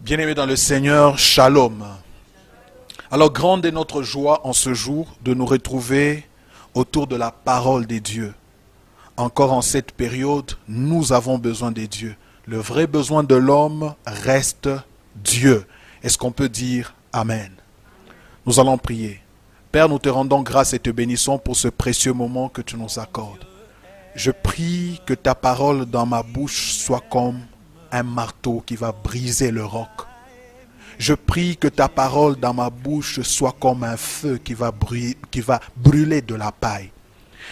Bien-aimés dans le Seigneur, Shalom. Alors grande est notre joie en ce jour de nous retrouver autour de la parole des dieux. Encore en cette période, nous avons besoin des dieux. Le vrai besoin de l'homme reste Dieu. Est-ce qu'on peut dire Amen? Nous allons prier. Père, nous te rendons grâce et te bénissons pour ce précieux moment que tu nous accordes. Je prie que ta parole dans ma bouche soit comme un marteau qui va briser le roc. Je prie que ta parole dans ma bouche soit comme un feu qui va brûler de la paille.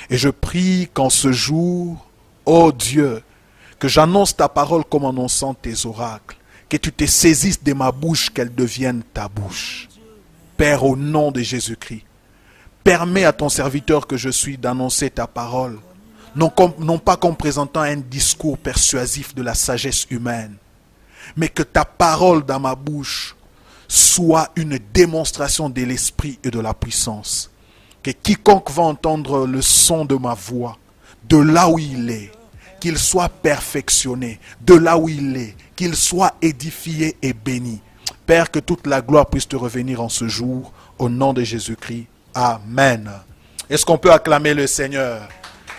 Et je prie qu'en ce jour, ô Dieu, que j'annonce ta parole comme annonçant tes oracles, que tu te saisisses de ma bouche, qu'elle devienne ta bouche. Père, au nom de Jésus-Christ, permets à ton serviteur que je suis d'annoncer ta parole, non pas comme présentant un discours persuasif de la sagesse humaine, mais que ta parole dans ma bouche soit une démonstration de l'esprit et de la puissance. Que quiconque va entendre le son de ma voix, de là où il est, qu'il soit perfectionné, de là où il est, qu'il soit édifié et béni. Père, que toute la gloire puisse te revenir en ce jour, au nom de Jésus-Christ. Amen. Est-ce qu'on peut acclamer le Seigneur?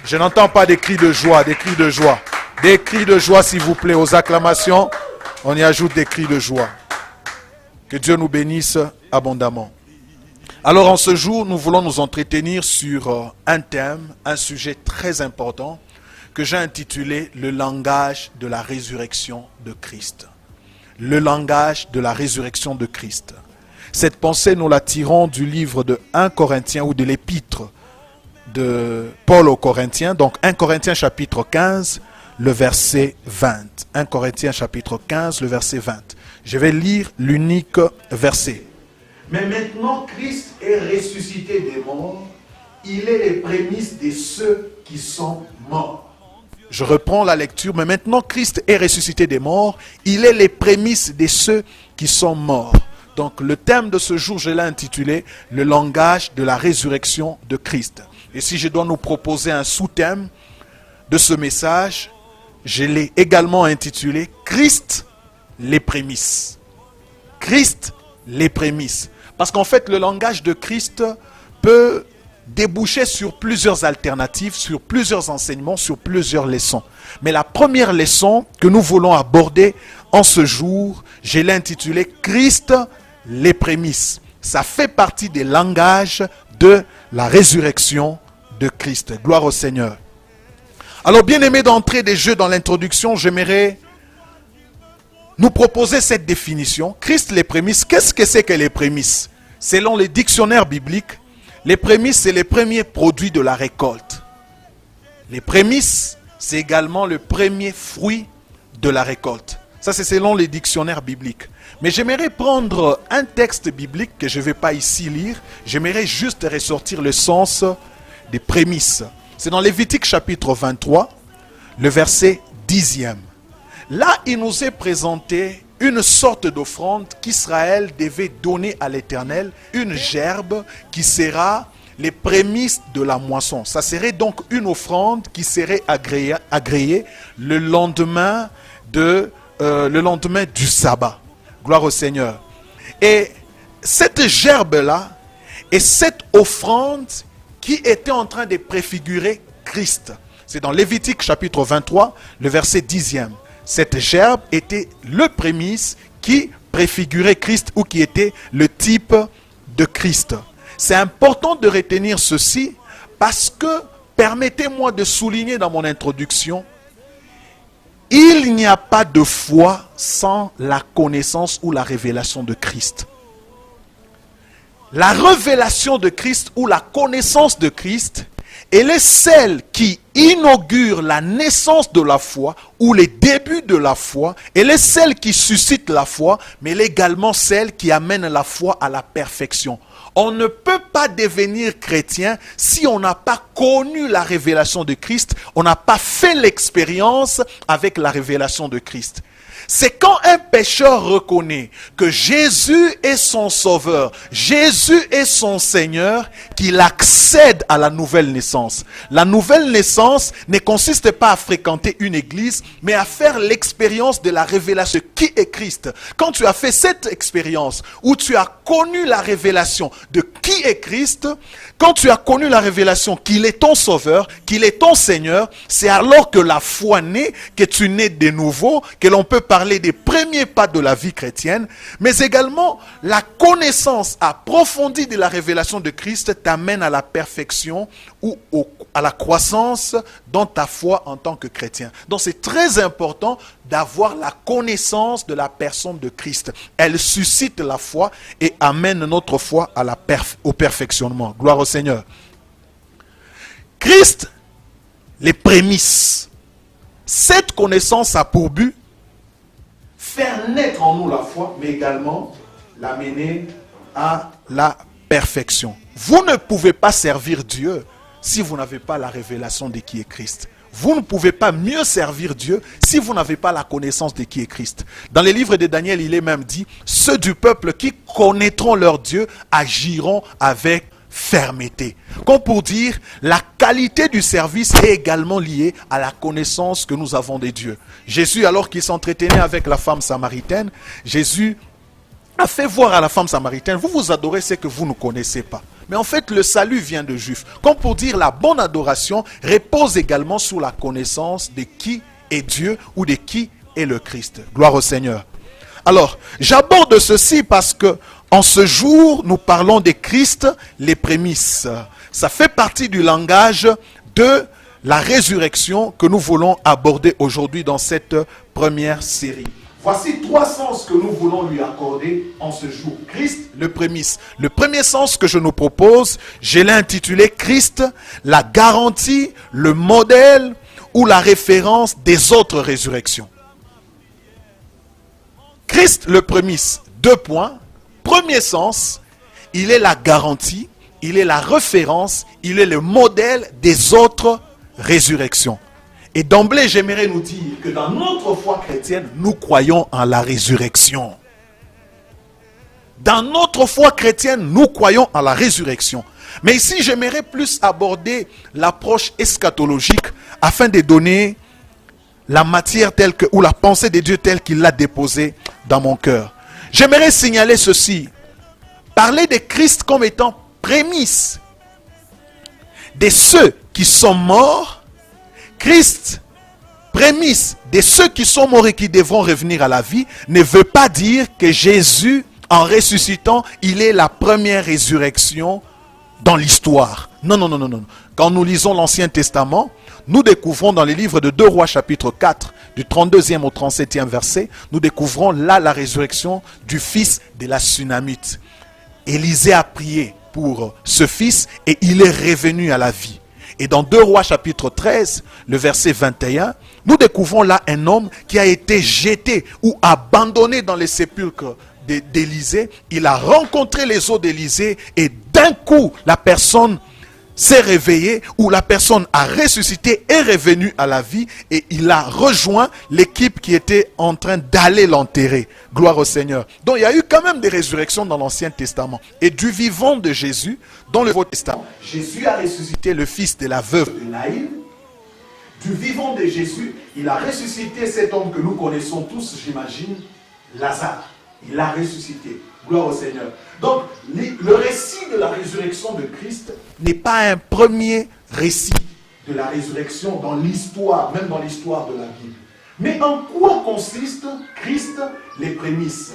Je n'entends pas des cris de joie, des cris de joie. Des cris de joie, s'il vous plaît, aux acclamations. On y ajoute des cris de joie. Que Dieu nous bénisse abondamment. Alors en ce jour, nous voulons nous entretenir sur un thème, un sujet très important que j'ai intitulé « Le langage de la résurrection de Christ ». Le langage de la résurrection de Christ. Cette pensée, nous la tirons du livre de 1 Corinthiens ou de l'épître de Paul aux Corinthiens, donc 1 Corinthiens chapitre 15, le verset 20. 1 Corinthiens chapitre 15, le verset 20. Je vais lire l'unique verset. Mais maintenant, Christ est ressuscité des morts. Il est les prémices de ceux qui sont morts. Je reprends la lecture. Mais maintenant, Christ est ressuscité des morts. Il est les prémices de ceux qui sont morts. Donc, le thème de ce jour, je l'ai intitulé « Le langage de la résurrection de Christ ». Et si je dois nous proposer un sous-thème de ce message, je l'ai également intitulé « Christ, les prémices ». Christ, les prémices. Parce qu'en fait, le langage de Christ peut déboucher sur plusieurs alternatives, sur plusieurs enseignements, sur plusieurs leçons. Mais la première leçon que nous voulons aborder en ce jour, je l'ai intitulé « Christ, les prémices ». Ça fait partie des langages de la résurrection de Christ. Gloire au Seigneur. Alors, bien aimé d'entrer des jeux dans l'introduction, j'aimerais nous proposer cette définition. Christ, les prémices. Qu'est-ce que c'est que les prémices? Selon les dictionnaires bibliques, les prémices, c'est les premiers produits de la récolte. Les prémices, c'est également le premier fruit de la récolte. Ça, c'est selon les dictionnaires bibliques. Mais j'aimerais prendre un texte biblique que je ne vais pas ici lire. J'aimerais juste ressortir le sens des prémices. C'est dans Lévitique chapitre 23, le verset 10e. Là, il nous est présenté une sorte d'offrande qu'Israël devait donner à l'Éternel, une gerbe qui sera les prémices de la moisson. Ça serait donc une offrande qui serait agréée le lendemain du sabbat. Gloire au Seigneur. Et cette gerbe-là est cette offrande qui était en train de préfigurer Christ. C'est dans Lévitique chapitre 23, le verset 10e. Cette gerbe était le prémisse qui préfigurait Christ ou qui était le type de Christ. C'est important de retenir ceci parce que, permettez-moi de souligner dans mon introduction, il n'y a pas de foi sans la connaissance ou la révélation de Christ. La révélation de Christ ou la connaissance de Christ, elle est celle qui inaugure la naissance de la foi ou les débuts de la foi. Elle est celle qui suscite la foi, mais elle est également celle qui amène la foi à la perfection. On ne peut pas devenir chrétien si on n'a pas connu la révélation de Christ, on n'a pas fait l'expérience avec la révélation de Christ. C'est quand un pécheur reconnaît que Jésus est son sauveur, Jésus est son Seigneur, qu'il accède à la nouvelle naissance. La nouvelle naissance ne consiste pas à fréquenter une église, mais à faire l'expérience de la révélation de qui est Christ. Quand tu as fait cette expérience, où tu as connu la révélation de qui est Christ, quand tu as connu la révélation qu'il est ton sauveur, qu'il est ton Seigneur, c'est alors que la foi naît, que tu nais de nouveau, que l'on peut parler des premiers pas de la vie chrétienne, mais également la connaissance approfondie de la révélation de Christ t'amène à la perfection ou à la croissance dans ta foi en tant que chrétien. Donc c'est très important d'avoir la connaissance de la personne de Christ. Elle suscite la foi et amène notre foi à au perfectionnement. Gloire au Seigneur. Christ, les prémices. Cette connaissance a pour but faire naître en nous la foi, mais également l'amener à la perfection. Vous ne pouvez pas servir Dieu si vous n'avez pas la révélation de qui est Christ. Vous ne pouvez pas mieux servir Dieu si vous n'avez pas la connaissance de qui est Christ. Dans les livres de Daniel, il est même dit, ceux du peuple qui connaîtront leur Dieu agiront avec fermeté. Comme pour dire, la qualité du service est également liée à la connaissance que nous avons de Dieu. Jésus, alors qu'il s'entretenait avec la femme samaritaine, Jésus a fait voir à la femme samaritaine, vous vous adorez ce que vous ne connaissez pas. Mais en fait, le salut vient de Juifs. Comme pour dire, la bonne adoration repose également sur la connaissance de qui est Dieu ou de qui est le Christ. Gloire au Seigneur. Alors, j'aborde ceci parce que en ce jour, nous parlons de Christ, les prémices. Ça fait partie du langage de la résurrection que nous voulons aborder aujourd'hui dans cette première série. Voici 3 sens que nous voulons lui accorder en ce jour. Christ, le prémisse. Le premier sens que je nous propose, je l'ai intitulé Christ, la garantie, le modèle ou la référence des autres résurrections. Christ, le prémisse. 2 points. Premier sens, il est la garantie, il est la référence, il est le modèle des autres résurrections. Et d'emblée, j'aimerais nous dire que dans notre foi chrétienne, nous croyons en la résurrection. Dans notre foi chrétienne, nous croyons en la résurrection. Mais ici, j'aimerais plus aborder l'approche eschatologique afin de donner la matière telle que, ou la pensée de Dieu telle qu'il l'a déposée dans mon cœur. J'aimerais signaler ceci. Parler de Christ comme étant prémisse de ceux qui sont morts. Christ, prémisse de ceux qui sont morts et qui devront revenir à la vie, ne veut pas dire que Jésus, en ressuscitant, il est la première résurrection dans l'histoire. Non, non, non, non, non. Quand nous lisons l'Ancien Testament, nous découvrons dans les livres de 2 Rois chapitre 4, du 32e au 37e verset, nous découvrons là la résurrection du fils de la Sunamite. Élisée a prié pour ce fils et il est revenu à la vie. Et dans 2 Rois chapitre 13, le verset 21, nous découvrons là un homme qui a été jeté ou abandonné dans les sépulcres d'Élisée. Il a rencontré les os d'Élisée et d'un coup, la personne s'est réveillée ou la personne a ressuscité, est revenue à la vie et il a rejoint l'équipe qui était en train d'aller l'enterrer. Gloire au Seigneur. Donc il y a eu quand même des résurrections dans l'Ancien Testament. Et du vivant de Jésus, dans le Nouveau Testament, Jésus a ressuscité le fils de la veuve de Naïm. Du vivant de Jésus, il a ressuscité cet homme que nous connaissons tous, j'imagine, Lazare. Il a ressuscité. Gloire au Seigneur. Donc, le récit de la résurrection de Christ n'est pas un premier récit de la résurrection dans l'histoire, même dans l'histoire de la Bible. Mais en quoi consiste Christ, les prémices?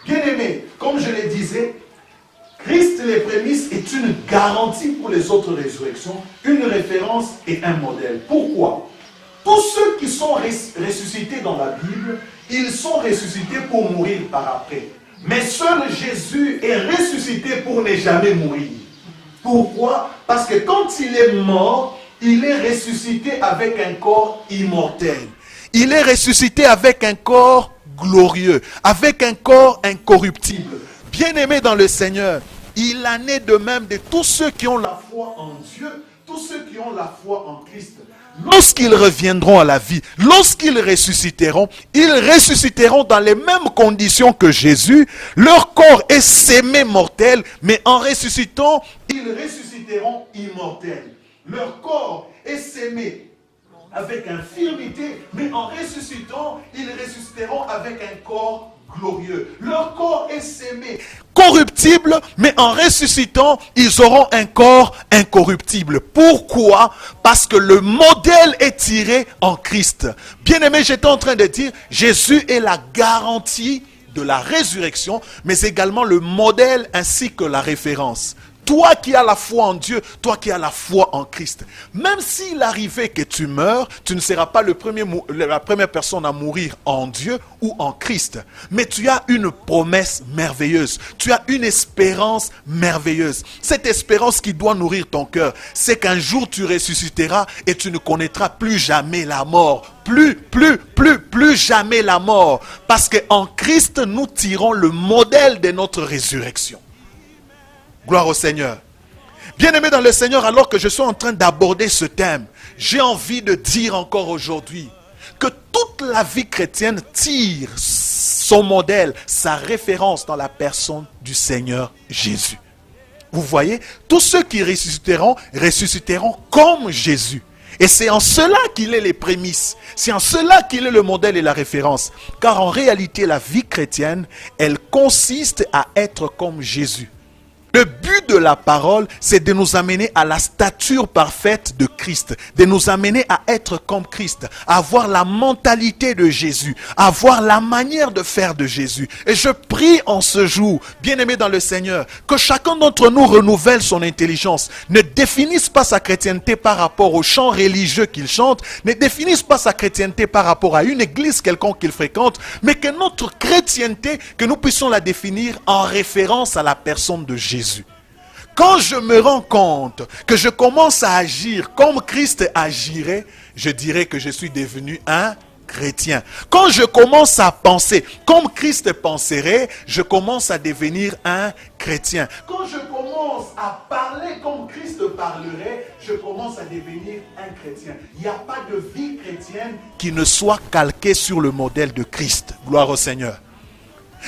Bien-aimés, comme je le disais, Christ, les prémices est une garantie pour les autres résurrections, une référence et un modèle. Pourquoi? Tous ceux qui sont ressuscités dans la Bible, ils sont ressuscités pour mourir par après. Mais seul Jésus est ressuscité pour ne jamais mourir. Pourquoi? Parce que quand il est mort, il est ressuscité avec un corps immortel. Il est ressuscité avec un corps glorieux, avec un corps incorruptible. Bien-aimé dans le Seigneur, il en est de même de tous ceux qui ont la foi en Dieu, tous ceux qui ont la foi en Christ. Lorsqu'ils reviendront à la vie, lorsqu'ils ressusciteront dans les mêmes conditions que Jésus. Leur corps est sémé mortel, mais en ressuscitant, ils ressusciteront immortels. Leur corps est sémé avec infirmité, mais en ressuscitant, ils ressusciteront avec un corps glorieux. Leur corps est sémé corruptible, mais en ressuscitant, ils auront un corps incorruptible. Pourquoi? Parce que le modèle est tiré en Christ. Bien-aimé, j'étais en train de dire, Jésus est la garantie de la résurrection, mais également le modèle ainsi que la référence. Toi qui as la foi en Dieu, toi qui as la foi en Christ, même s'il arrivait que tu meurs, tu ne seras pas la première personne à mourir en Dieu ou en Christ. Mais tu as une promesse merveilleuse, tu as une espérance merveilleuse. Cette espérance qui doit nourrir ton cœur, c'est qu'un jour tu ressusciteras et tu ne connaîtras plus jamais la mort. Plus jamais la mort. Parce qu'en Christ, nous tirons le modèle de notre résurrection. Gloire au Seigneur. Bien-aimé dans le Seigneur, alors que je suis en train d'aborder ce thème, j'ai envie de dire encore aujourd'hui que toute la vie chrétienne tire son modèle, sa référence dans la personne du Seigneur Jésus. Vous voyez, tous ceux qui ressusciteront comme Jésus. Et c'est en cela qu'il est les prémices. C'est en cela qu'il est le modèle et la référence. Car en réalité, la vie chrétienne, elle consiste à être comme Jésus. Le but de la parole, c'est de nous amener à la stature parfaite de Christ, de nous amener à être comme Christ, à avoir la mentalité de Jésus, à avoir la manière de faire de Jésus. Et je prie en ce jour, bien-aimé dans le Seigneur, que chacun d'entre nous renouvelle son intelligence, ne définisse pas sa chrétienté par rapport au chant religieux qu'il chante, ne définisse pas sa chrétienté par rapport à une église quelconque qu'il fréquente, mais que notre chrétienté, que nous puissions la définir en référence à la personne de Jésus. Quand je me rends compte que je commence à agir comme Christ agirait, je dirais que je suis devenu un chrétien. Quand je commence à penser comme Christ penserait, je commence à devenir un chrétien. Quand je commence à parler comme Christ parlerait, je commence à devenir un chrétien. Il n'y a pas de vie chrétienne qui ne soit calquée sur le modèle de Christ. Gloire au Seigneur.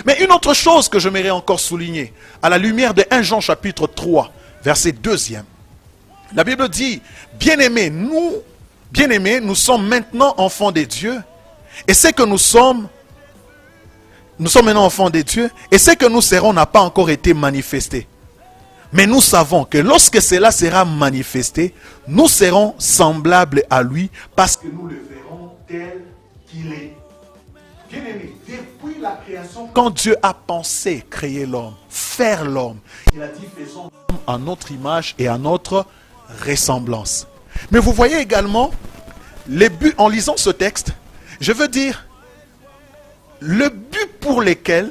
Mais une autre chose que j'aimerais encore souligner, à la lumière de 1 Jean chapitre 3, verset 2e. La Bible dit, bien-aimés, nous sommes maintenant enfants de Dieu. Et ce que nous sommes maintenant enfants de Dieu. Et ce que nous serons n'a pas encore été manifesté. Mais nous savons que lorsque cela sera manifesté, nous serons semblables à lui parce que nous le verrons tel qu'il est. Bien-aimé, depuis la création, quand Dieu a pensé créer l'homme, faire l'homme, il a dit faisons l'homme à notre image et à notre ressemblance. Mais vous voyez également, les buts, en lisant ce texte, je veux dire, le but pour lequel,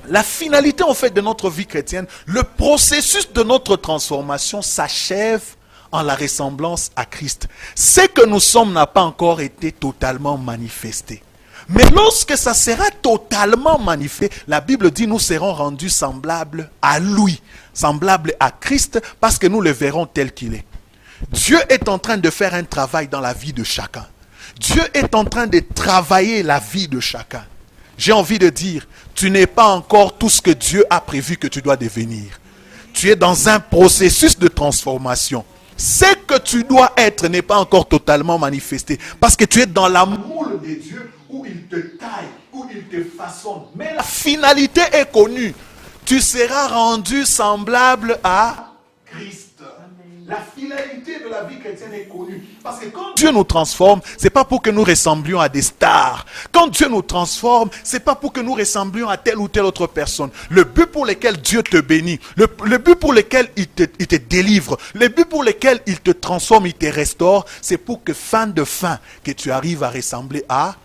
la finalité en fait de notre vie chrétienne, le processus de notre transformation s'achève en la ressemblance à Christ. Ce que nous sommes n'a pas encore été totalement manifesté. Mais lorsque ça sera totalement manifesté, la Bible dit nous serons rendus semblables à lui, semblables à Christ, parce que nous le verrons tel qu'il est. Dieu est en train de faire un travail dans la vie de chacun. Dieu est en train de travailler la vie de chacun. J'ai envie de dire, tu n'es pas encore tout ce que Dieu a prévu que tu dois devenir. Tu es dans un processus de transformation. Ce que tu dois être n'est pas encore totalement manifesté, parce que tu es dans la moule de Dieu, où il te taille, où il te façonne. Mais la finalité est connue. Tu seras rendu semblable à Christ. La finalité de la vie chrétienne est connue. Parce que quand Dieu nous transforme, ce n'est pas pour que nous ressemblions à des stars. Quand Dieu nous transforme, ce n'est pas pour que nous ressemblions à telle ou telle autre personne. Le but pour lequel Dieu te bénit, le but pour lequel il te délivre, le but pour lequel il te transforme, il te restaure, c'est pour que fin de fin, que tu arrives à ressembler à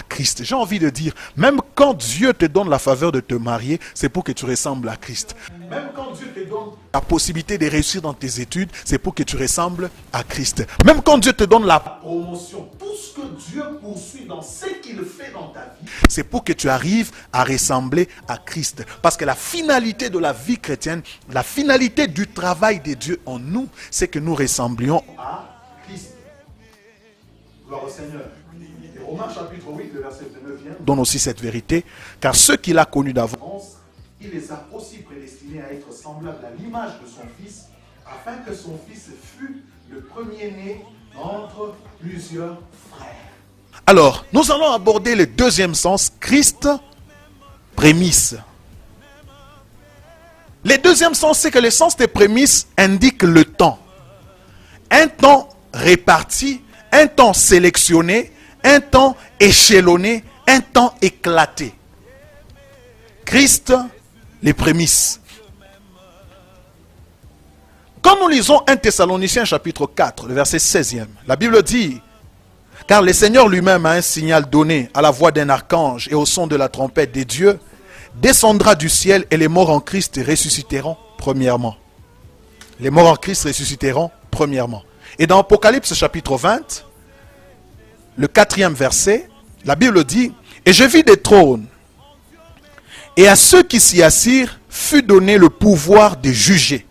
Christ. J'ai envie de dire, même quand Dieu te donne la faveur de te marier, c'est pour que tu ressembles à Christ. Même quand Dieu te donne la possibilité de réussir dans tes études, c'est pour que tu ressembles à Christ. Même quand Dieu te donne la promotion, tout ce que Dieu poursuit dans ce qu'il fait dans ta vie, c'est pour que tu arrives à ressembler à Christ. Parce que la finalité de la vie chrétienne, la finalité du travail de Dieu en nous, c'est que nous ressemblions à Christ. Gloire au Seigneur. Et Romains chapitre 8, le verset 29 donne aussi cette vérité. Car ceux qu'il a connus d'avance, il les a aussi prédestinés à être semblables à l'image de son Fils, afin que son Fils fût le premier-né entre plusieurs frères. Alors, nous allons aborder le deuxième sens, Christ, prémisse. Le deuxième sens, c'est que le sens des prémices indique le temps. Un temps réparti, un temps sélectionné, un temps échelonné, un temps éclaté. Christ, les prémices. Quand nous lisons 1 Thessaloniciens chapitre 4, le verset 16e, la Bible dit: car le Seigneur lui-même a un signal donné à la voix d'un archange et au son de la trompette des dieux, descendra du ciel et les morts en Christ ressusciteront premièrement. Les morts en Christ ressusciteront premièrement. Et dans Apocalypse chapitre 20, le 4e verset, la Bible dit: et je vis des trônes, et à ceux qui s'y assirent fut donné le pouvoir de juger.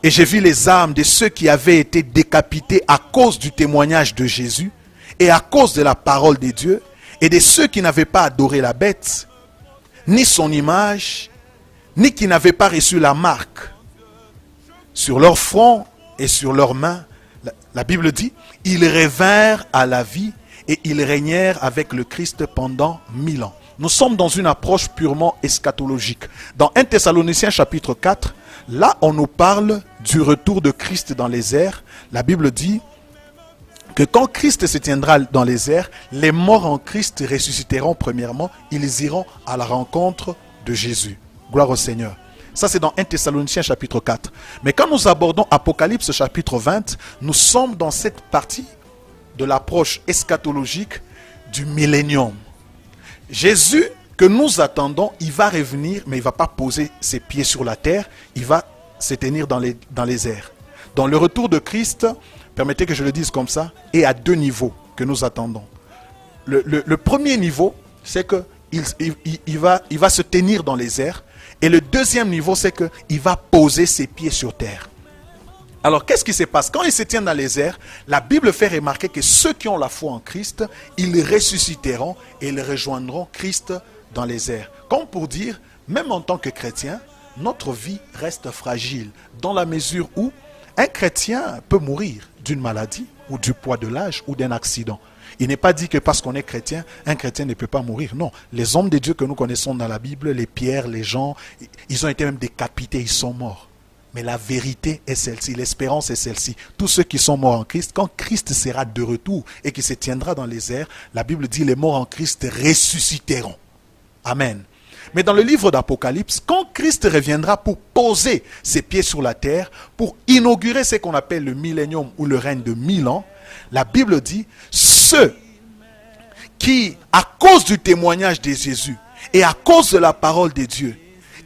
Et j'ai vu les âmes de ceux qui avaient été décapités à cause du témoignage de Jésus et à cause de la parole de Dieu, et de ceux qui n'avaient pas adoré la bête, ni son image, ni qui n'avaient pas reçu la marque. Sur leur front et sur leurs mains, la Bible dit, ils revinrent à la vie et ils régnèrent avec le Christ pendant 1000 ans. Nous sommes dans une approche purement eschatologique. Dans 1 Thessaloniciens chapitre 4, là on nous parle du retour de Christ dans les airs. La Bible dit que quand Christ se tiendra dans les airs, les morts en Christ ressusciteront premièrement. Ils iront à la rencontre de Jésus. Gloire au Seigneur. Ça c'est dans 1 Thessaloniciens chapitre 4. Mais quand nous abordons Apocalypse chapitre 20, nous sommes dans cette partie de l'approche eschatologique du millénium. Jésus que nous attendons, il va revenir, mais il ne va pas poser ses pieds sur la terre, il va se tenir dans les airs. Dans le retour de Christ, permettez que je le dise comme ça, est à 2 niveaux que nous attendons. Le premier niveau, c'est qu'il va se tenir dans les airs, et le deuxième niveau, c'est qu'il va poser ses pieds sur terre. Alors, qu'est-ce qui se passe? Quand il se tient dans les airs, la Bible fait remarquer que ceux qui ont la foi en Christ, ils ressusciteront et ils rejoindront Christ dans les airs. Comme pour dire, même en tant que chrétien, notre vie reste fragile, dans la mesure où un chrétien peut mourir d'une maladie, ou du poids de l'âge, ou d'un accident. Il n'est pas dit que parce qu'on est chrétien, un chrétien ne peut pas mourir. Non, les hommes de Dieu que nous connaissons dans la Bible, les Pierre, les Jean, ils ont été même décapités, ils sont morts. Mais la vérité est celle-ci, l'espérance est celle-ci. Tous ceux qui sont morts en Christ, quand Christ sera de retour et qu'il se tiendra dans les airs, la Bible dit les morts en Christ ressusciteront. Amen. Mais dans le livre d'Apocalypse, quand Christ reviendra pour poser ses pieds sur la terre, pour inaugurer ce qu'on appelle le millénium ou le règne de 1000 ans, la Bible dit ceux qui, à cause du témoignage de Jésus et à cause de la parole de Dieu,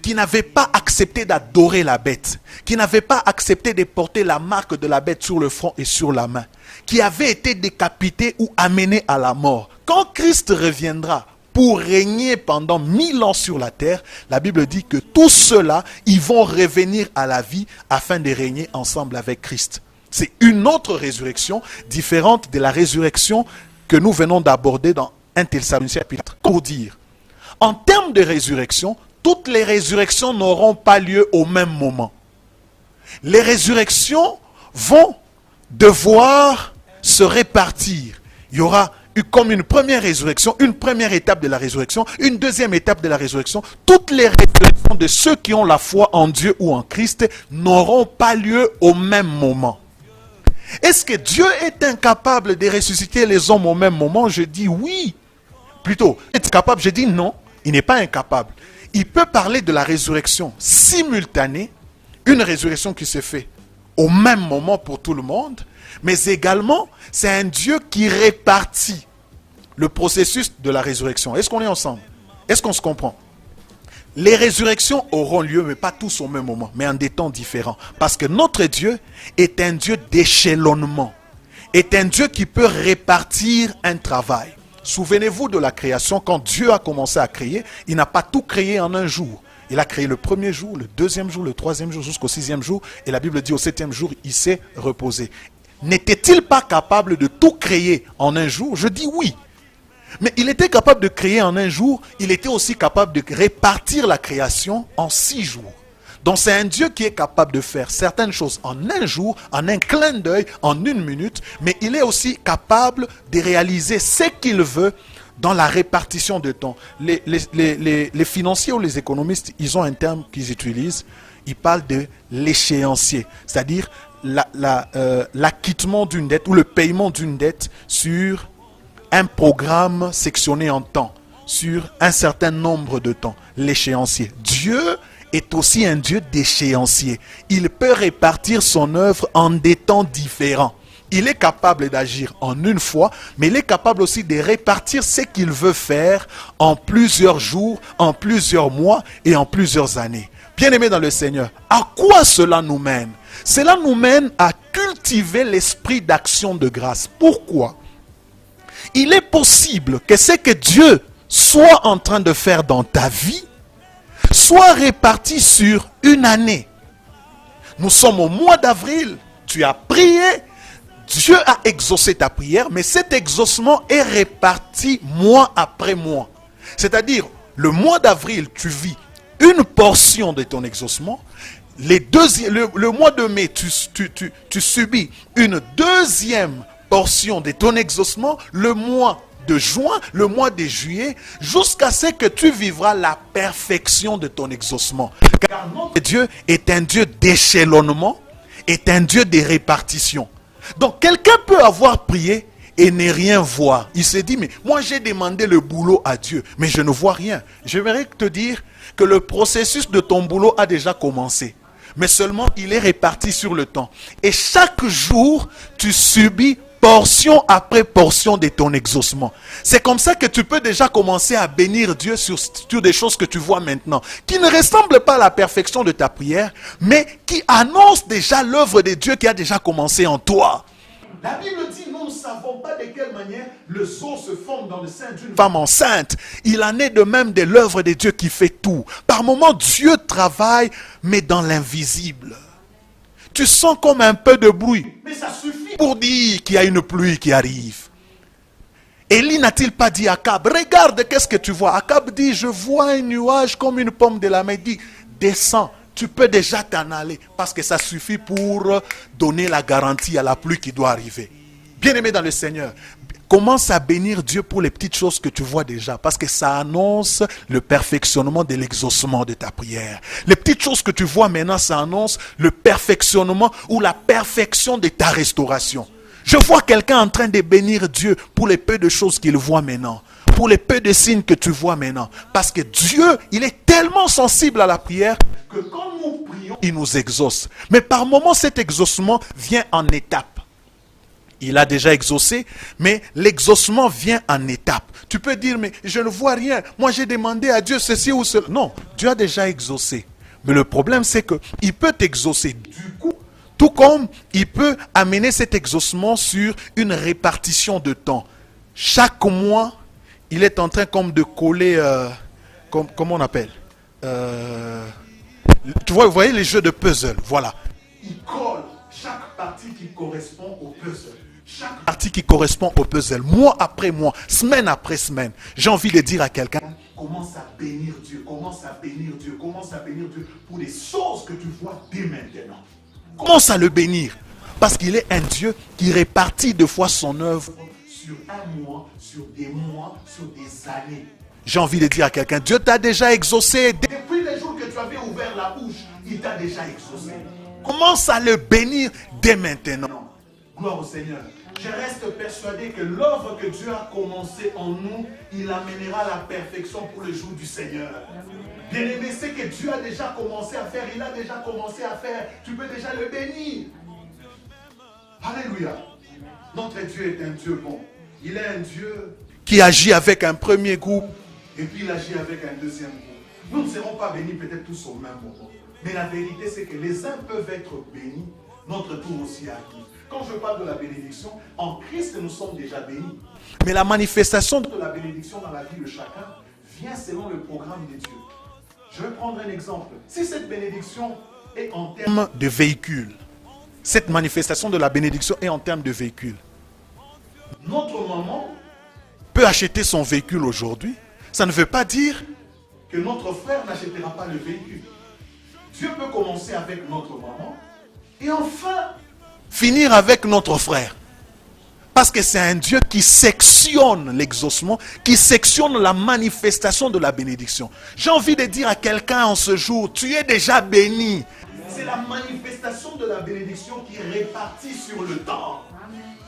qui n'avaient pas accepté d'adorer la bête, qui n'avaient pas accepté de porter la marque de la bête sur le front et sur la main, qui avaient été décapités ou amenés à la mort. Quand Christ reviendra pour régner pendant 1000 ans sur la terre, la Bible dit que tous ceux-là, ils vont revenir à la vie afin de régner ensemble avec Christ. C'est une autre résurrection différente de la résurrection que nous venons d'aborder dans 1 Thessaloniciens chapitre 4. Pour dire, en termes de résurrection, toutes les résurrections n'auront pas lieu au même moment. Les résurrections vont devoir se répartir. Il y aura comme une première résurrection, une première étape de la résurrection, une deuxième étape de la résurrection. Toutes les résurrections de ceux qui ont la foi en Dieu ou en Christ n'auront pas lieu au même moment. Est-ce que Dieu est incapable de ressusciter les hommes au même moment? Je dis oui. Plutôt, est capable? Je dis non, il n'est pas incapable. Il peut parler de la résurrection simultanée, une résurrection qui se fait au même moment pour tout le monde, mais également, c'est un Dieu qui répartit le processus de la résurrection. Est-ce qu'on est ensemble? Est-ce qu'on se comprend? Les résurrections auront lieu, mais pas tous au même moment, mais en des temps différents. Parce que notre Dieu est un Dieu d'échelonnement, est un Dieu qui peut répartir un travail. Souvenez-vous de la création, quand Dieu a commencé à créer, il n'a pas tout créé en un jour. Il a créé le premier jour, le deuxième jour, le troisième jour, jusqu'au 6e jour. Et la Bible dit au 7e jour, il s'est reposé. n'était-il pas capable de tout créer en un jour? Je dis oui. Mais il était capable de créer en un jour, il était aussi capable de répartir la création en 6 jours. Donc c'est un Dieu qui est capable de faire certaines choses en un jour, en un clin d'œil, en 1 minute, mais il est aussi capable de réaliser ce qu'il veut dans la répartition de temps. Les financiers ou les économistes, ils ont un terme qu'ils utilisent, ils parlent de l'échéancier, c'est-à-dire l'acquittement d'une dette ou le paiement d'une dette sur un programme sectionné en temps, sur un certain nombre de temps, l'échéancier. Dieu est aussi un Dieu d'échéancier. Il peut répartir son œuvre en des temps différents. Il est capable d'agir en une fois, mais il est capable aussi de répartir ce qu'il veut faire en plusieurs jours, en plusieurs mois et en plusieurs années. Bien-aimés dans le Seigneur, à quoi cela nous mène? Cela nous mène à cultiver l'esprit d'action de grâce. Pourquoi? Il est possible que ce que Dieu soit en train de faire dans ta vie soit réparti sur une année. Nous sommes au mois d'avril, tu as prié, Dieu a exaucé ta prière, mais cet exaucement est réparti mois après mois. C'est-à-dire, le mois d'avril, tu vis une portion de ton exaucement. Le mois de mai, tu subis une deuxième portion de ton exaucement. Le mois de juin, le mois de juillet, jusqu'à ce que tu vivras la perfection de ton exaucement. Car notre Dieu est un Dieu d'échelonnement, est un Dieu de répartition. Donc quelqu'un peut avoir prié et ne rien voir. Il s'est dit, mais moi j'ai demandé le boulot à Dieu, mais je ne vois rien. J'aimerais te dire que le processus de ton boulot a déjà commencé. Mais seulement il est réparti sur le temps. Et chaque jour, tu subis portion après portion de ton exaucement. C'est comme ça que tu peux déjà commencer à bénir Dieu sur des choses que tu vois maintenant, qui ne ressemblent pas à la perfection de ta prière, mais qui annoncent déjà l'œuvre de Dieu qui a déjà commencé en toi. La Bible dit, nous ne savons pas de quelle manière le sceau se forme dans le sein d'une femme enceinte. Il en est de même de l'œuvre de Dieu qui fait tout. Par moments, Dieu travaille, mais dans l'invisible. Tu sens comme un peu de bruit, mais ça suffit pour dire qu'il y a une pluie qui arrive. Élie n'a-t-il pas dit à Akab, regarde, qu'est-ce que tu vois? Akab dit, je vois un nuage comme une pomme de la main. Il dit, descends, tu peux déjà t'en aller, parce que ça suffit pour donner la garantie à la pluie qui doit arriver. Bien-aimé dans le Seigneur, commence à bénir Dieu pour les petites choses que tu vois déjà, parce que ça annonce le perfectionnement de l'exaucement de ta prière. Les petites choses que tu vois maintenant, ça annonce le perfectionnement ou la perfection de ta restauration. Je vois quelqu'un en train de bénir Dieu pour les peu de choses qu'il voit maintenant, pour les peu de signes que tu vois maintenant. Parce que Dieu, il est tellement sensible à la prière que quand nous prions, il nous exauce. Mais par moments, cet exaucement vient en étapes. Il a déjà exaucé, mais l'exaucement vient en étapes. Tu peux dire, mais je ne vois rien. Moi, j'ai demandé à Dieu ceci ou cela. Non, Dieu a déjà exaucé. Mais le problème, c'est qu'il peut t'exaucer du coup, tout comme il peut amener cet exaucement sur une répartition de temps. Chaque mois, il est en train comme de coller, comment on appelle tu vois, vous voyez les jeux de puzzle, voilà. Il colle chaque partie qui correspond au puzzle. Chaque partie qui correspond au puzzle, mois après mois, semaine après semaine. J'ai envie de dire à quelqu'un, commence à bénir Dieu, commence à bénir Dieu, commence à bénir Dieu pour les choses que tu vois dès maintenant. Commence à le bénir, parce qu'il est un Dieu qui répartit de fois son œuvre sur un mois, sur des années. J'ai envie de dire à quelqu'un, Dieu t'a déjà exaucé. Depuis les jours que tu avais ouvert la bouche, il t'a déjà exaucé. Commence à le bénir dès maintenant. Gloire au Seigneur. Je reste persuadé que l'œuvre que Dieu a commencée en nous, il amènera la perfection pour le jour du Seigneur. Bien-aimé, ce que Dieu a déjà commencé à faire, il a déjà commencé à faire. Tu peux déjà le bénir. Alléluia. Notre Dieu est un Dieu bon. Il est un Dieu qui agit avec un premier groupe et puis il agit avec un deuxième groupe. Nous ne serons pas bénis peut-être tous au même moment. Mais la vérité, c'est que les uns peuvent être bénis, notre tour aussi arrive. Quand je parle de la bénédiction, en Christ, nous sommes déjà bénis. Mais la manifestation de la bénédiction dans la vie de chacun vient selon le programme de Dieu. Je vais prendre un exemple. Si cette bénédiction est en termes de véhicule, cette manifestation de la bénédiction est en termes de véhicule. Notre maman peut acheter son véhicule aujourd'hui. Ça ne veut pas dire que notre frère n'achètera pas le véhicule. Dieu peut commencer avec notre maman et enfin finir avec notre frère. Parce que c'est un Dieu qui sectionne l'exaucement, qui sectionne la manifestation de la bénédiction. J'ai envie de dire à quelqu'un en ce jour, tu es déjà béni. C'est la manifestation de la bénédiction qui est répartie sur le temps.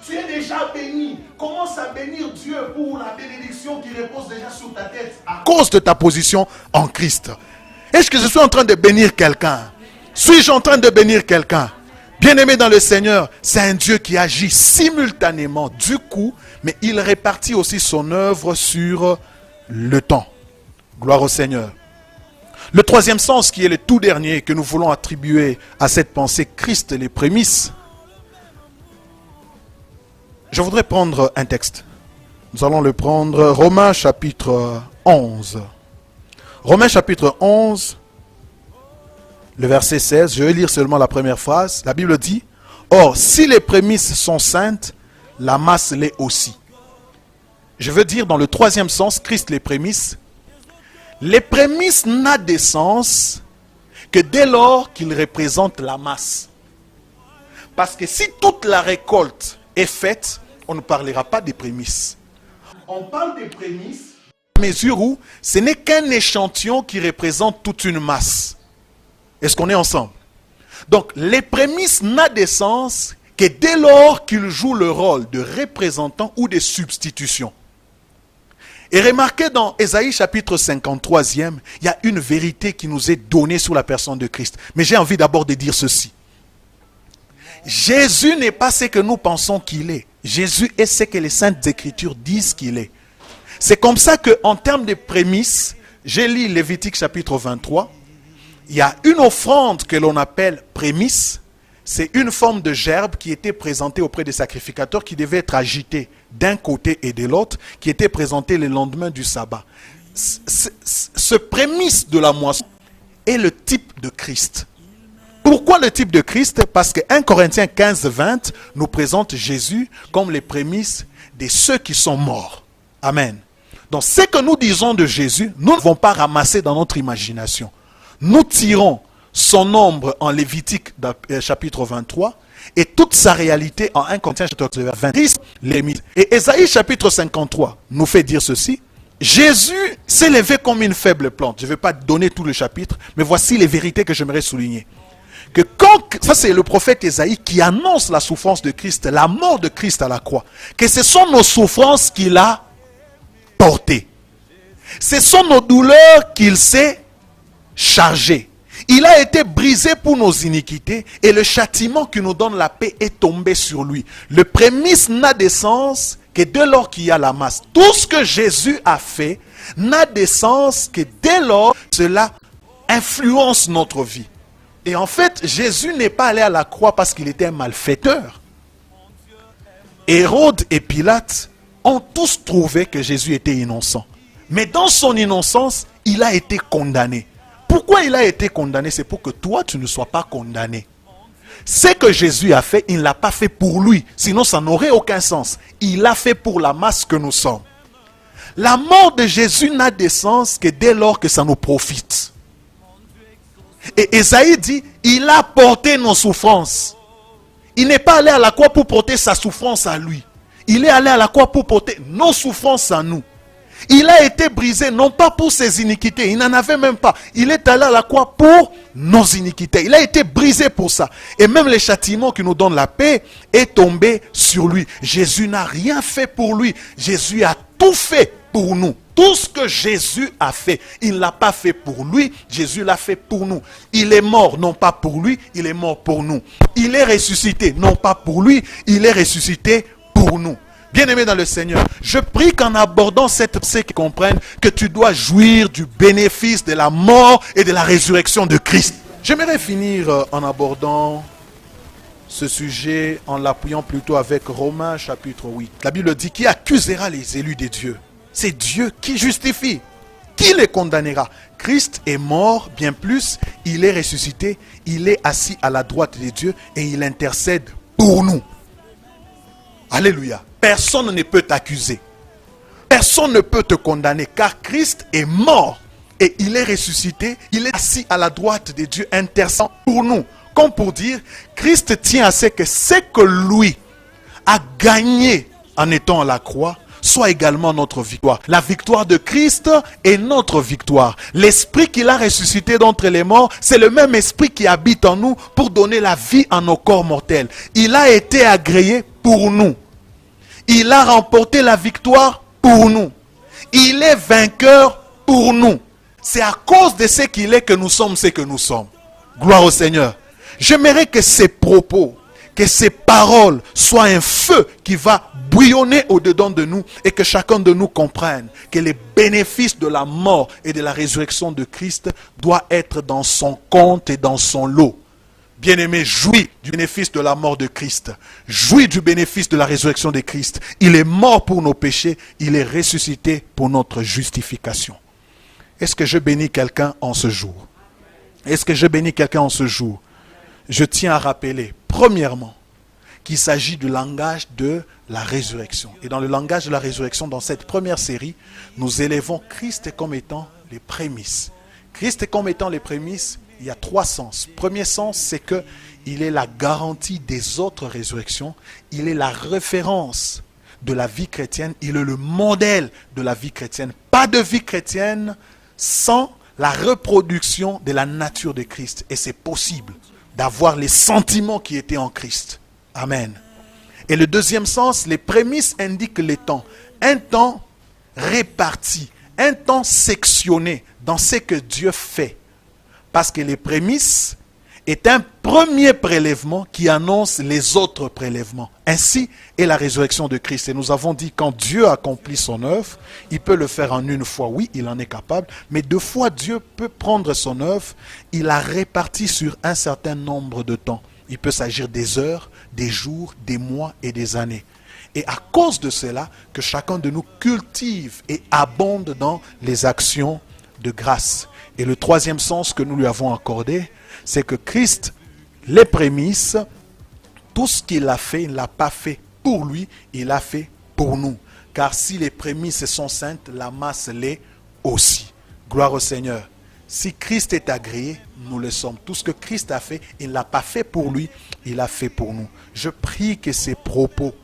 Tu es déjà béni. Commence à bénir Dieu pour la bénédiction qui repose déjà sur ta tête à cause de ta position en Christ. Est-ce que je suis en train de bénir quelqu'un? Suis-je en train de bénir quelqu'un? Bien-aimé dans le Seigneur, c'est un Dieu qui agit simultanément du coup, mais il répartit aussi son œuvre sur le temps. Gloire au Seigneur. Le troisième sens, qui est le tout dernier que nous voulons attribuer à cette pensée, Christ les prémices. Je voudrais prendre un texte. Nous allons le prendre, Romains chapitre 11. Romains chapitre 11, le verset 16, je vais lire seulement la première phrase. La Bible dit, « Or, si les prémices sont saintes, la masse l'est aussi. » Je veux dire dans le troisième sens, Christ les prémices n'a de sens que dès lors qu'il représente la masse. Parce que si toute la récolte est faite, on ne parlera pas des prémices. On parle des prémices à mesure où ce n'est qu'un échantillon qui représente toute une masse. Est-ce qu'on est ensemble? Donc, les prémices n'a de sens que dès lors qu'ils jouent le rôle de représentant ou de substitution. Et remarquez dans Ésaïe chapitre 53e, il y a une vérité qui nous est donnée sur la personne de Christ. Mais j'ai envie d'abord de dire ceci. Jésus n'est pas ce que nous pensons qu'il est. Jésus est ce que les Saintes Écritures disent qu'il est. C'est comme ça qu'en termes de prémices, j'ai lu Lévitique chapitre 23, il y a une offrande que l'on appelle prémisse. C'est une forme de gerbe qui était présentée auprès des sacrificateurs, qui devait être agitée d'un côté et de l'autre, qui était présentée le lendemain du sabbat. Ce prémisse de la moisson est le type de Christ. Pourquoi le type de Christ? Parce que 1 Corinthiens 15, 20 nous présente Jésus comme les prémices de ceux qui sont morts. Amen. Donc ce que nous disons de Jésus, nous ne vont pas ramasser dans notre imagination. Nous tirons son ombre en Lévitique chapitre 23 et toute sa réalité en 1 Corinthiens chapitre 20. Et Ésaïe chapitre 53 nous fait dire ceci. Jésus s'est levé comme une faible plante. Je ne vais pas donner tout le chapitre, mais voici les vérités que j'aimerais souligner. Que ça c'est le prophète Ésaïe qui annonce la souffrance de Christ, la mort de Christ à la croix. Que ce sont nos souffrances qu'il a portées. Ce sont nos douleurs qu'il s'est chargé. Il a été brisé pour nos iniquités et le châtiment qui nous donne la paix est tombé sur lui. Le prémisse n'a de sens que dès lors qu'il y a la masse. Tout ce que Jésus a fait n'a de sens que dès lors cela influence notre vie. Et en fait, Jésus n'est pas allé à la croix parce qu'il était un malfaiteur. Hérode et Pilate ont tous trouvé que Jésus était innocent. Mais dans son innocence, il a été condamné. Pourquoi il a été condamné? C'est pour que toi, tu ne sois pas condamné. Ce que Jésus a fait, il ne l'a pas fait pour lui. Sinon, ça n'aurait aucun sens. Il l'a fait pour la masse que nous sommes. La mort de Jésus n'a de sens que dès lors que ça nous profite. Et Ésaïe dit, il a porté nos souffrances. Il n'est pas allé à la croix pour porter sa souffrance à lui. Il est allé à la croix pour porter nos souffrances à nous. Il a été brisé, non pas pour ses iniquités, il n'en avait même pas. Il est allé à la croix pour nos iniquités. Il a été brisé pour ça. Et même le châtiment qui nous donne la paix est tombé sur lui. Jésus n'a rien fait pour lui. Jésus a tout fait pour nous. Tout ce que Jésus a fait, il ne l'a pas fait pour lui, Jésus l'a fait pour nous. Il est mort, non pas pour lui, il est mort pour nous. Il est ressuscité, non pas pour lui, il est ressuscité pour nous. Bien-aimé dans le Seigneur, je prie qu'en abordant cette pensée qu'ils comprennent que tu dois jouir du bénéfice de la mort et de la résurrection de Christ. J'aimerais finir en abordant ce sujet en l'appuyant plutôt avec Romains chapitre 8. La Bible dit, qui accusera les élus de Dieu? C'est Dieu qui justifie. Qui les condamnera? Christ est mort, bien plus, il est ressuscité, il est assis à la droite de Dieu et il intercède pour nous. Alléluia. Personne ne peut t'accuser. Personne ne peut te condamner car Christ est mort et il est ressuscité, il est assis à la droite de Dieu, intercède pour nous. Comme pour dire, Christ tient à ce que lui a gagné en étant à la croix soit également notre victoire. La victoire de Christ est notre victoire. L'esprit qu'il a ressuscité d'entre les morts, c'est le même esprit qui habite en nous pour donner la vie à nos corps mortels. Il a été agréé pour nous. Il a remporté la victoire pour nous. Il est vainqueur pour nous. C'est à cause de ce qu'il est que nous sommes ce que nous sommes. Gloire au Seigneur. J'aimerais que ces propos, que ces paroles soient un feu qui va bouillonner au-dedans de nous et que chacun de nous comprenne que les bénéfices de la mort et de la résurrection de Christ doivent être dans son compte et dans son lot. Bien-aimé, jouis du bénéfice de la mort de Christ. Jouis du bénéfice de la résurrection de Christ. Il est mort pour nos péchés. Il est ressuscité pour notre justification. Est-ce que je bénis quelqu'un en ce jour? Est-ce que je bénis quelqu'un en ce jour? Je tiens à rappeler, premièrement, qu'il s'agit du langage de la résurrection. Et dans le langage de la résurrection, dans cette première série, nous élevons Christ comme étant les prémices. Christ comme étant les prémices, il y a trois sens. Premier sens, c'est qu'il est la garantie des autres résurrections. Il est la référence de la vie chrétienne. Il est le modèle de la vie chrétienne. Pas de vie chrétienne sans la reproduction de la nature de Christ. Et c'est possible d'avoir les sentiments qui étaient en Christ. Amen. Et le deuxième sens, les prémices indiquent les temps. Un temps réparti, un temps sectionné dans ce que Dieu fait. Parce que les prémices est un premier prélèvement qui annonce les autres prélèvements. Ainsi est la résurrection de Christ. Et nous avons dit, quand Dieu accomplit son œuvre, il peut le faire en une fois, oui, il en est capable, mais deux fois Dieu peut prendre son œuvre, il la répartit sur un certain nombre de temps. Il peut s'agir des heures, des jours, des mois et des années. Et à cause de cela, que chacun de nous cultive et abonde dans les actions de grâce. Et le troisième sens que nous lui avons accordé, c'est que Christ, les prémices, tout ce qu'il a fait, il ne l'a pas fait pour lui, il l'a fait pour nous. Car si les prémices sont saintes, la masse l'est aussi. Gloire au Seigneur. Si Christ est agréé, nous le sommes. Tout ce que Christ a fait, il ne l'a pas fait pour lui, il l'a fait pour nous. Je prie que ces propos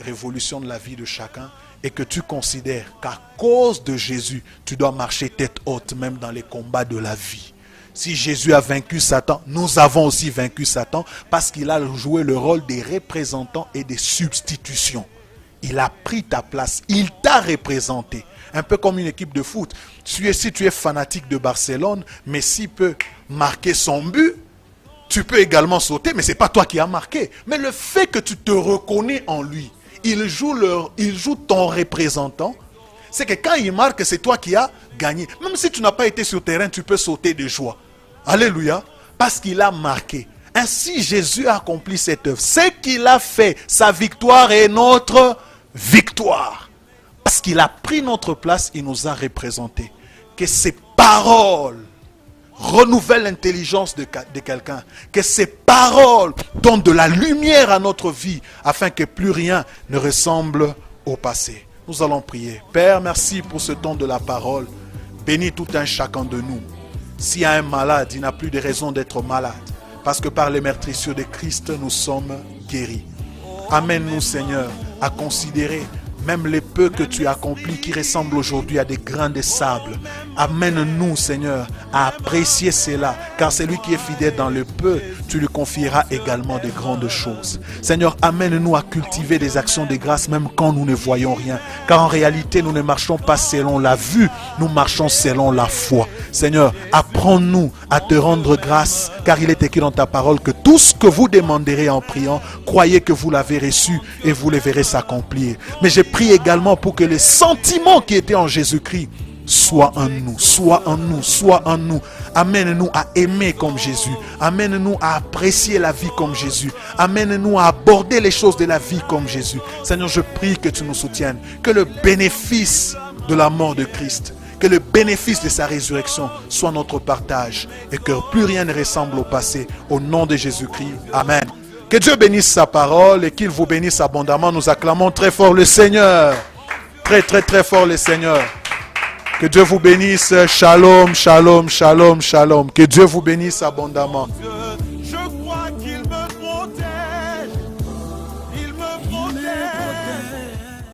révolutionnent la vie de chacun et que tu considères qu'à cause de Jésus, tu dois marcher tête haute même dans les combats de la vie. Si Jésus a vaincu Satan, nous avons aussi vaincu Satan parce qu'il a joué le rôle des représentants et des substitutions. Il a pris ta place, il t'a représenté. Un peu comme une équipe de foot. Si tu es fanatique de Barcelone, Messi peut marquer son but, tu peux également sauter, mais ce n'est pas toi qui as marqué. Mais le fait que tu te reconnais en lui, il joue ton représentant, c'est que quand il marque, c'est toi qui as gagné. Même si tu n'as pas été sur le terrain, tu peux sauter de joie. Alléluia. Parce qu'il a marqué. Ainsi, Jésus a accompli cette œuvre. Ce qu'il a fait, sa victoire est notre victoire. Parce qu'il a pris notre place, il nous a représentés. Que ces paroles renouvellent l'intelligence de quelqu'un. Que ces paroles donnent de la lumière à notre vie, afin que plus rien ne ressemble au passé. Nous allons prier. Père, merci pour ce temps de la parole. Bénis tout un chacun de nous. S'il y a un malade, il n'a plus de raison d'être malade. Parce que par les meurtrissures de Christ, nous sommes guéris. Amène-nous, Seigneur, à considérer même les peu que tu as accomplis qui ressemblent aujourd'hui à des grains de sable. Amène-nous, Seigneur, à apprécier cela. Car celui qui est fidèle dans le peu, tu lui confieras également de grandes choses. Seigneur, amène-nous à cultiver des actions de grâce même quand nous ne voyons rien. Car en réalité, nous ne marchons pas selon la vue, nous marchons selon la foi. Seigneur, apprends-nous à te rendre grâce, car il est écrit dans ta parole que tout ce que vous demanderez en priant, croyez que vous l'avez reçu et vous le verrez s'accomplir. Mais je prie également pour que les sentiments qui étaient en Jésus-Christ soient en nous, soient en nous, soient en nous. Amène-nous à aimer comme Jésus. Amène-nous à apprécier la vie comme Jésus. Amène-nous à aborder les choses de la vie comme Jésus. Seigneur, je prie que tu nous soutiennes, que le bénéfice de la mort de Christ, Que le bénéfice de sa résurrection soit notre partage et que plus rien ne ressemble au passé. Au nom de Jésus-Christ. Amen. Que Dieu bénisse sa parole et qu'il vous bénisse abondamment. Nous acclamons très fort le Seigneur. Très, très, très fort le Seigneur. Que Dieu vous bénisse. Shalom, shalom, shalom, shalom. Que Dieu vous bénisse abondamment.